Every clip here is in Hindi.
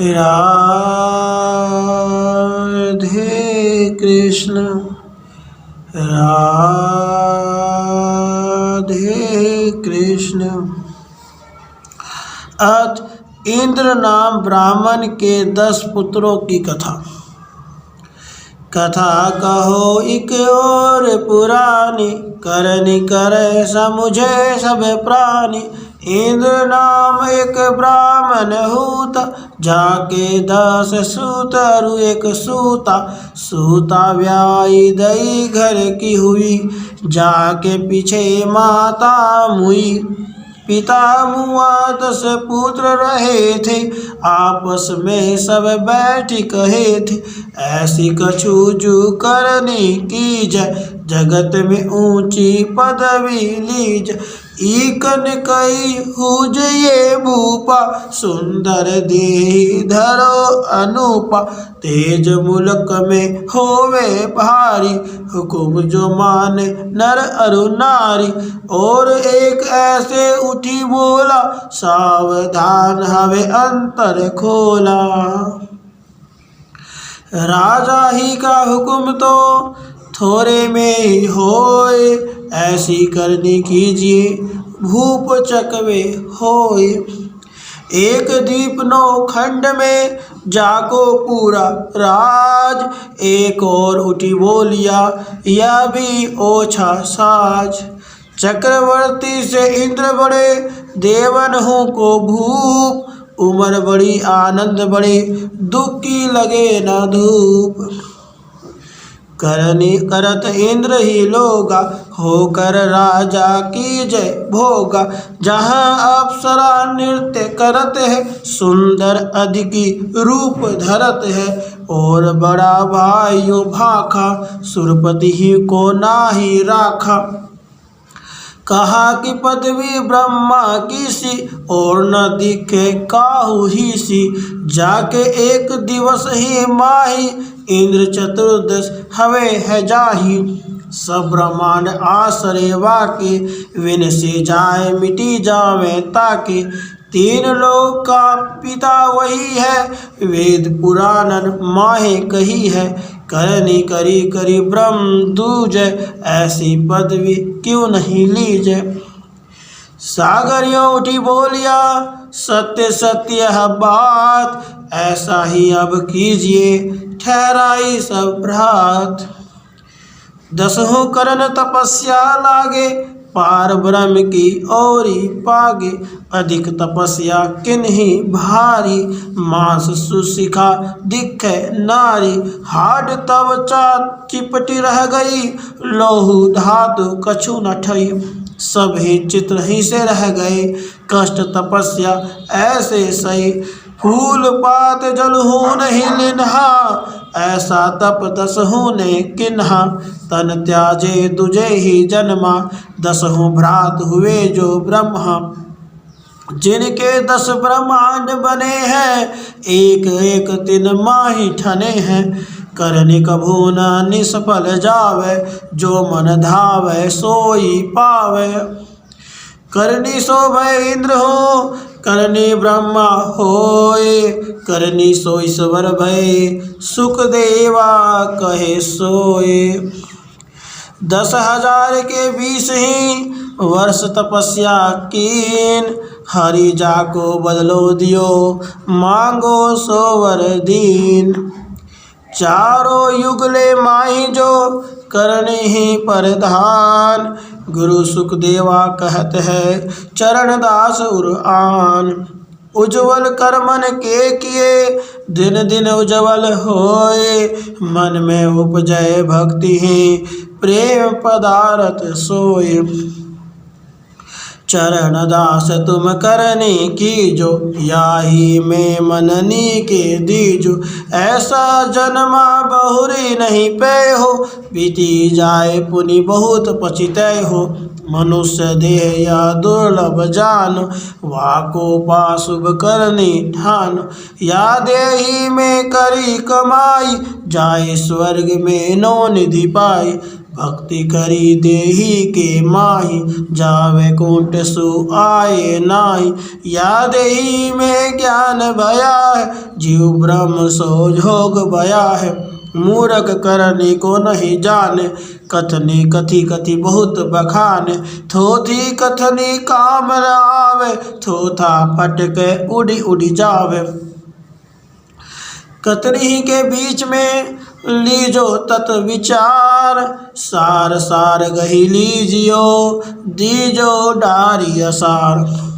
राधे कृष्ण राधे कृष्ण। अथ इंद्र नाम ब्राह्मण के 10 पुत्रों की कथा। कथा कहो एक और पुरानी, करनी करे समुझे सब प्राणी। इंद्र नाम एक ब्राह्मण होता, जाके 10 सूत अरु एक सूता। सूता व्याई दई घर की हुई, जाके पीछे माता मुई। पिता मुआ 10 पुत्र रहे थे, आपस में सब बैठ कहे थे। ऐसी कछु जू करनी की जय, जगत में ऊंची पदवी लीज। ईकन कई हुज ये भूपा, सुंदर देहि धरो अनुपा। तेज मुल्क में होवे भारी, हुकुम जो माने नर अरु नारी। और एक ऐसे उठी बोला, सावधान हवे अंतर खोला। राजा ही का हुक्म तो थोड़े में ही होए, ऐसी करनी कीजिए भूप चकवे होए। एक दीप 9 खंड में जाको पूरा राज, एक और उठी बोलिया यह भी ओछा साज। चक्रवर्ती से इंद्र बड़े, देवन हूँ को भूप। उमर बड़ी आनंद बड़े, दुख की लगे न धूप। करनी करत इंद्र ही लोगा, होकर राजा की जय भोगा। जहाँ अप्सरा नृत्य करत है, सुंदर अधिकी रूप धरत है। और बड़ा भाइयों भाखा, सुरपति ही को नाही राखा। कहा कि पदवी ब्रह्मा की सी, और न दिखे काहू ही सी। जाके एक दिवस ही माही, इंद्र चतुर्दश हवे है जाही। सब ब्रह्मांड आसरे वाके, विन से जाए मिटी जावे ताके। 3 लोक का पिता वही है, वेद पुराणन माहे कही है। करनी करी करी ब्रह्म दूजय, ऐसी पदवी क्यों नहीं लीजय। सागरियों उठी बोलिया, सत्य सत्य है बात। ऐसा ही अब कीजिए, ठहराई सब भ्रात। 10 करन तपस्या लागे, पार ब्रह्म की ओरी पागे। अधिक तपस्या किन्हीं भारी, मांस सुशिखा दिखे नारी। हाड तब चिपटी रह गई, लोहू धातु कछु न ठई। सब ही चित्र ही से रह गए, कष्ट तपस्या ऐसे सही। फूल पात जल हूँ नहीं लिन्हा, ऐसा तप 10 ने किन्हा। तन त्याजे दुजे ही जन्मा, 10 भ्रात हुए जो ब्रह्मा। जिनके 10 ब्रह्मांड बने हैं, एक एक 3 माही ठने हैं। करनी कभू न निष्फल जावे, जो मन धावे सोई पावे। करनी सो भय इंद्र हो, करनी ब्रह्मा होए। करनी सो ईश्वर भय, सुख देवा कहे सोए। 10,000 के 20 ही वर्ष तपस्या कीन। हरि जाको बदलो दियो, मांगो सो वर दीन। चारों युगले माही जो, करने ही परधान। गुरु सुखदेवा कहत है, चरण दास उर आन। उज्ज्वल कर्मन के किए, दिन दिन उज्ज्वल होए। मन में उपजय भक्ति ही, प्रेम पदारथ सोए। चरण दास तुम करने कीजो, याही में मननी के दीजो। ऐसा जन्मा बहुरी नहीं पे हो, बीती जाए पुनि बहुत पछितय हो। मनुष्य देह या दुर्लभ जान, वाको पाशुभ करनी ठान। या देही में करी कमाई, जाए स्वर्ग में नो निधि पाई। भक्ति करी देही के माही, जावे कुंठ सु आए नाई। या देही में ज्ञान भया है, जीव ब्रह्म सो जोग भया है। मूरख करनी को नहीं जाने, कथनी कथी कथी बहुत बखाने। थोथी कथनी काम न आवे, थोथा फटके उड़ी उड़ी जावे। कतरी के बीच में लीजो तत् विचार, सार सार गही लीजियो, दीजो डारी असार।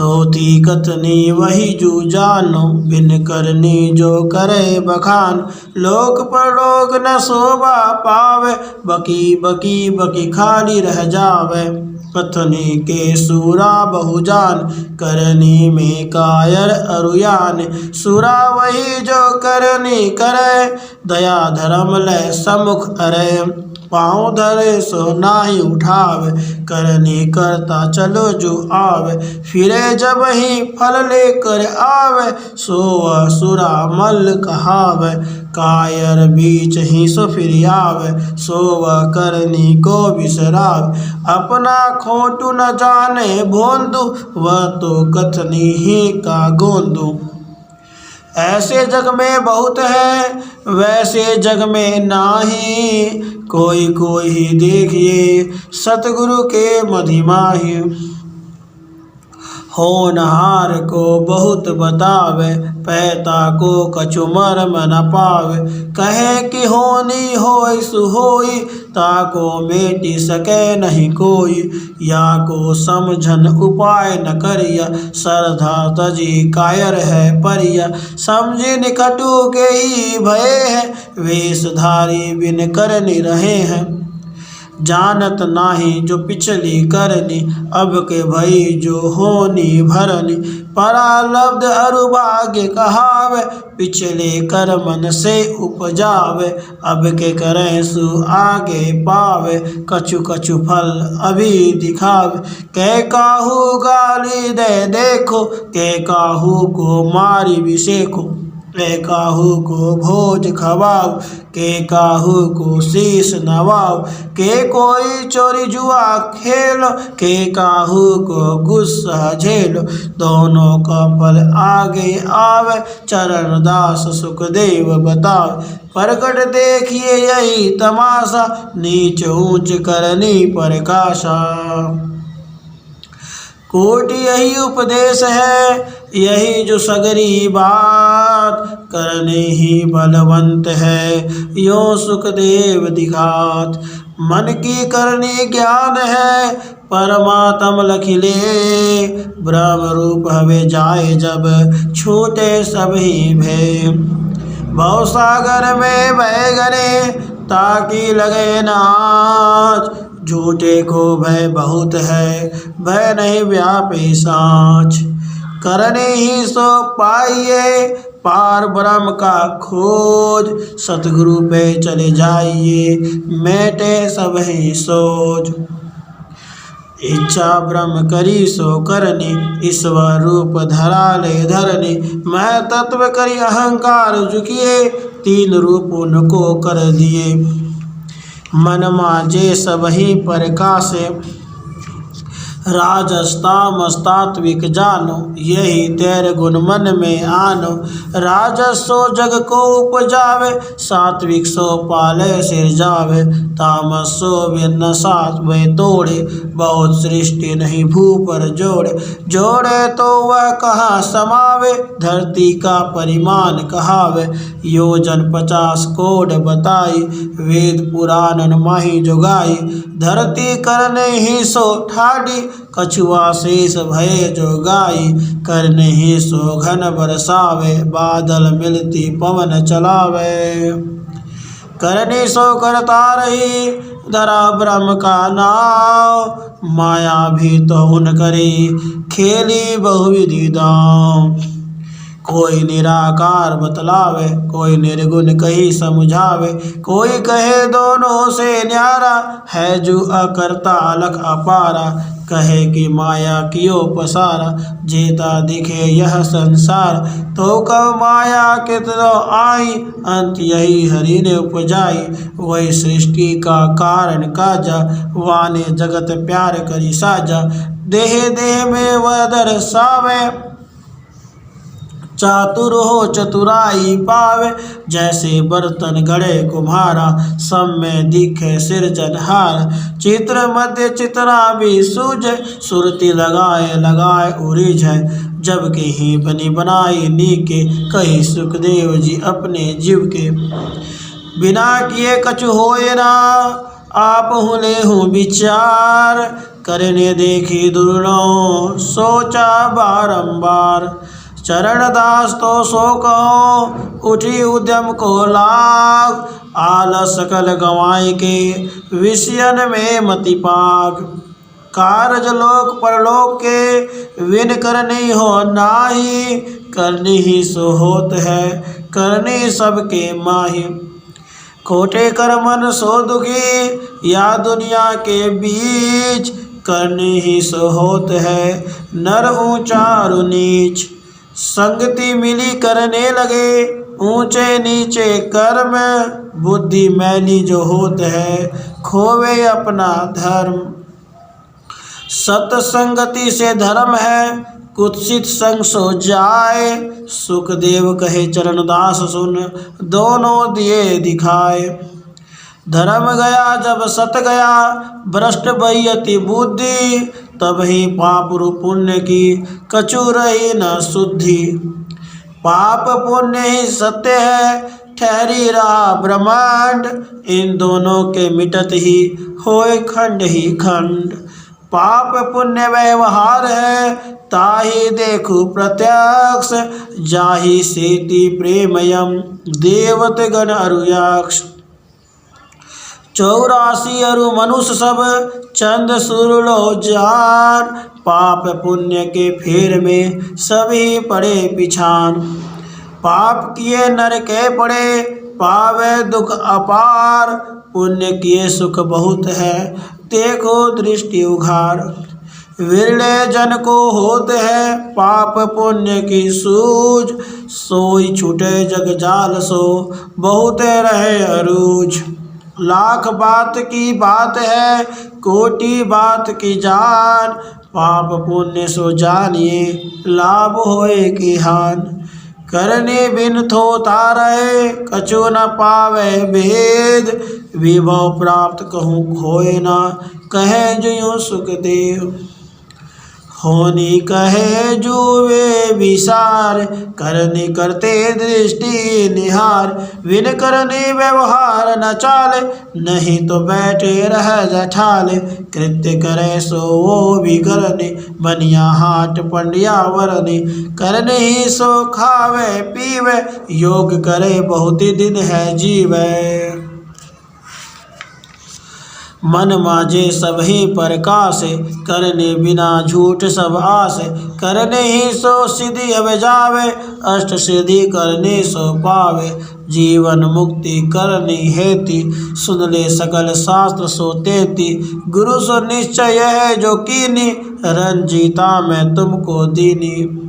थोथी कथनी वही जू जानो, बिन करनी जो करे बखान। लोक परलोक न शोभा पावे, बकी बकी बकी खाली रह जावे। कथनी के सूरा बहु जान, करनी में कायर अरुयान। सूरा वही जो करनी करे, दया धर्म ले सम्मुख अरे। पाँव धरे सो नाही उठावे, करनी करता चलो जो आवे। फिरे जब ही फल लेकर आवे, सो असुरा मल कहावे। कायर बीच ही सो फिर आवे, सो करनी को बिसरावे। अपना खोटू न जाने भोंदू, वह तो कथनी ही का गोंदू। ऐसे जग में बहुत है, वैसे जग में नाही। कोई कोई ही देखिए, सतगुरु के मधिमाही। होनहार को बहुत बतावे, पैता को कछु मर्म न पावे। कहे कि होनी होय सु होई, ताको मेटी सके नहीं कोई। या को समझन उपाय न करिया, श्रद्धा तजी कायर है परिया। समझे निकटू के ही भये है, वेशधारी बिन करनी रहे हैं। जानत नाही जो पिछली करनी, अब के भई जो होनी भरनी। परालब्ध अरु भाग्य कहावे, पिछले कर मन से उपजावे। अब के करें सु आगे पावे, कछु कछु फल अभी दिखावे। के काहू गाली दे देखो, के काहू को मारी बिसेको। के काहू को भोज खवाओ, के काहू को शीश नवाओ। के कोई चोरी जुआ खेलो, के काहू को गुस्सा झेलो। दोनों का फल आगे आवे, चरण दास सुखदेव बतावे। प्रकट देखिए यही तमाशा, नीच ऊंच करनी प्रकाशा। कोटि यही उपदेश है, यही जो सगरी बात। करने ही बलवंत है, यो सुखदेव दिखात। मन की करनी ज्ञान है, परमात्म लखिले। ब्रह्म रूप हवे जाए जब, छूटे सब ही भय। भव सागर में बह गरे, ताकि लगे नाच। झूठे को भय बहुत है, भय नहीं व्यापी साँच। करने ही सो पाइए, पार ब्रह्म का खोज। सतगुरु पे चले जाइए, मेटे सब ही सोच। इच्छा ब्रह्म करी सो करनी, ईश्वर रूप धरा ले धरनी। मैं तत्व करी अहंकार झुकिए, तीन रूप उनको कर दिए। मन माजे सब ही प्रकाशे, राजस तात्विक जानो। यही तेरे गुण मन में आनो। राजस सो जग को उपजावे, सात्विक सो पाले सिर जावे। तामस सो विन्न सात वे तोड़े, बहुत सृष्टि नहीं भू पर जोड़े। जोड़े तो वह कहाँ समावे, धरती का परिमाण कहावे। योजन 50 कोड बताई, वेद पुराण माही जोगाई। धरती करने ही सो ठाडी, कछुआ शेष भय जो गाई। करने ही सो घन बरसावे, बादल मिलती पवन चलावे। करने सो करता रही, धरा ब्रह्म का नाव। माया भी तो उन करी, खेली बहुविधि दाव। कोई निराकार बतलावे, कोई निर्गुण कही समझावे, कोई कहे दोनों से न्यारा, है जो अकर्ता अलख अपारा, कहे कि माया कियो पसारा, जेता दिखे यह संसार, तो कब माया कितनो आई, अंत यही हरि ने उपजाई, वही सृष्टि का कारण काजा, वाने जगत प्यार करी साजा, देह देह में वह दर्शावे, चातुर हो चतुराई पावे, जैसे बर्तन गढ़े कुम्हारा, सब में दिखे सिरजनहार, चित्र मध्य चित्रा भी सूझे, सुरती लगाए लगाए उरीझे, जबकि ही बनी बनाई नीके, कही सुखदेव जी अपने जीव के, बिना किए कछु होए ना, आप हुले हूँ विचार, करने देखी दुर्लभ सोचा बारंबार, चरण दास तो सो कहो उठी उद्यम को लाग, आलस सकल गंवाई के विषयन में मति पाग, कारज लोक परलोक के विन करनी हो नाही, करनी ही सो होत है करनी सबके माही, खोटे कर मन सो दुखी या दुनिया के बीच, करनी ही सो होत है नर ऊंचा रु नीच, संगति मिली करने लगे ऊंचे नीचे कर्म, बुद्धि मैली जो होत है खोवे अपना धर्म, सत्संगति से धर्म है कुत्सित संग सो जाए, सुखदेव कहे चरणदास सुन दोनों दिए दिखाए, धर्म गया जब सत गया भ्रष्ट भयति बुद्धि, तब ही पाप रु पुण्य की कछु रही न शुद्धि, पाप पुण्य ही सत्य है ठहरी रहा ब्रह्मांड, इन दोनों के मिटत ही होए खंड ही खंड, पाप पुण्य व्यवहार है ताहि देखु प्रत्यक्ष, जाहि सेति प्रेमयम देवत गण अरुयक्ष, 84 अरु मनुष्य सब चंद सुरलो जान, पाप पुण्य के फेर में सभी पड़े पिछान, पाप किए नर के पड़े पावे दुख अपार, पुण्य किए सुख बहुत है देखो दृष्टि उघार, विरले जन को होते है पाप पुण्य की सूझ, सोई छूटे जग जाल सो बहुत रहे अरूज, लाख बात की बात है कोटि बात की जान, पाप पुण्य सो जानिए लाभ होए कि हान, करने बिन थोता रहे कछु न पावे भेद, विभव प्राप्त कहूँ खोए ना कहे जो सुखदेव, होनी कहे जुए विसार, करनी करते दृष्टि निहार, विन करनी व्यवहार न चाले, नहीं तो बैठे रह जठाले, कृत्य करे सो वो भी करने, बनिया हाट पंडिया वरने, करने ही सो खावे पीवे, योग करे बहुत दिन है जीवे, मन माजे सब ही प्रकाश, करने बिना झूठ सब आस, करने ही सो सिद्धि अब जावे, अष्ट सिद्धि करने सो पावे, जीवन मुक्ति करनी हेती, सुन ले सकल शास्त्र सो तेती, गुरु सो निश्चय है जो कीनी, रंजीता मैं तुमको दीनी,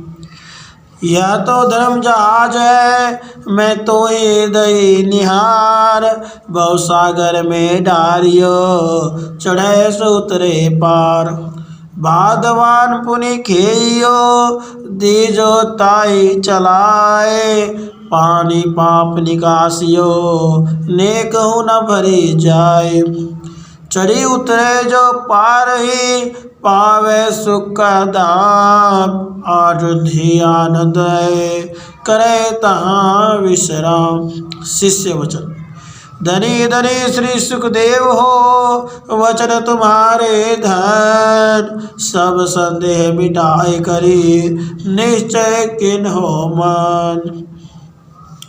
यह तो धर्म जहाज है मैं तो हृदय निहार, भवसागर में डारियो चढ़े सो उतरे पार, बाधवान पुनि खेयो दीजो ताई चलाए, पानी पाप निकासियो नेक हूँ न भरी जाए, चढ़ी उतरे जो पार ही पावे सुख का धाम, आरुधि आनंद करे तहाँ विश्राम। शिष्य वचन। धनी धनी श्री सुखदेव हो वचन तुम्हारे धन, सब संदेह मिटाए करी निश्चय किन हो मन।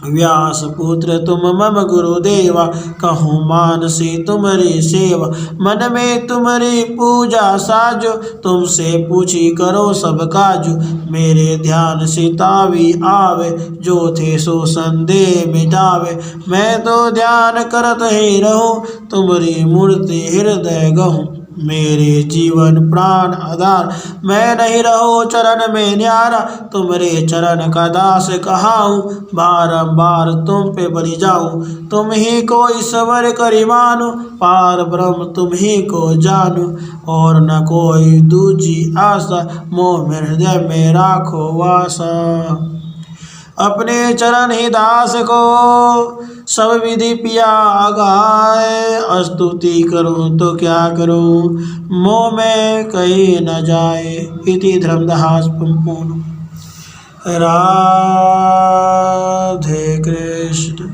व्यास पुत्र तुम मम गुरुदेवा, कहूँ मानसी तुम्हारी सेवा। मन में तुम्हारी पूजा साजो, तुमसे पूछी करो सब काजो। मेरे ध्यान सितावी आवे, जो थे सो संदेह मिटावे। मैं तो ध्यान करत ही रहूं, तुम्हारी मूर्ति हृदय गहूँ। मेरे जीवन प्राण आधार, मैं नहीं रहो चरण में न्यारा। तुम्हारे चरण का दास कहाऊँ, बारंबार तुम पे बलि जाऊँ। तुम ही को ईश्वर करि मानो, पार ब्रह्म तुम ही को जानो। और न कोई दूजी आशा, मोह हृदय में राखो वासा। अपने चरण ही दास को सब विधि पिया गाए। स्तुति करूं तो क्या करूं, मोह में कहीं न जाए। इति धर्मदास पंपूर्ण। राधे कृष्ण।